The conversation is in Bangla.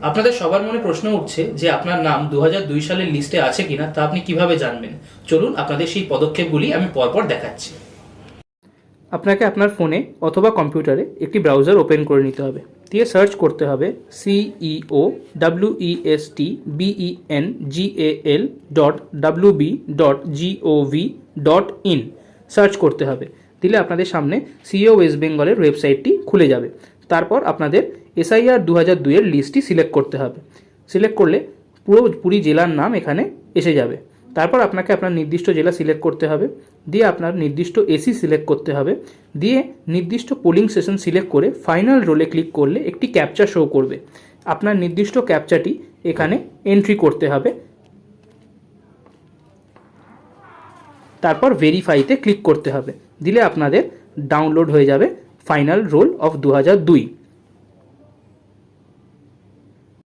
আপনাদের সবার মনে প্রশ্ন উঠছে যে আপনার নাম 2002 সালের লিস্টে আছে কিনা তা আপনি কিভাবে জানবেন। চলুন আপনাদের সেই পদক্ষেপগুলি আমি পরপর দেখাচ্ছি। আপনাকে আপনার ফোনে অথবা কম্পিউটারে একটি ব্রাউজার ওপেন করে নিতে হবে, দিয়ে সার্চ করতে হবে ceoWestbengal.wb.gov.in সার্চ করতে হবে। দিলে আপনাদের সামনে সিইও ওয়েস্ট বেঙ্গলের ওয়েবসাইটটি খুলে যাবে। তারপর আপনাদের SIR 2002 এর লিস্টটি সিলেক্ট করতে হবে। সিলেক্ট করলে পুরোপুরি জেলার নাম এখানে এসে যাবে। তারপর আপনাকে আপনার নির্দিষ্ট জেলা সিলেক্ট করতে হবে, দিয়ে আপনার নির্দিষ্ট এসি সিলেক্ট করতে হবে, দিয়ে নির্দিষ্ট পোলিং স্টেশন সিলেক্ট করে ফাইনাল রোলে ক্লিক করলে একটি ক্যাপচা শো করবে। আপনার নির্দিষ্ট ক্যাপচাটি এখানে এন্ট্রি করতে হবে, তারপর ভেরিফাইতে ক্লিক করতে হবে। দিলে আপনাদের ডাউনলোড হয়ে যাবে ফাইনাল রোল অফ 2002।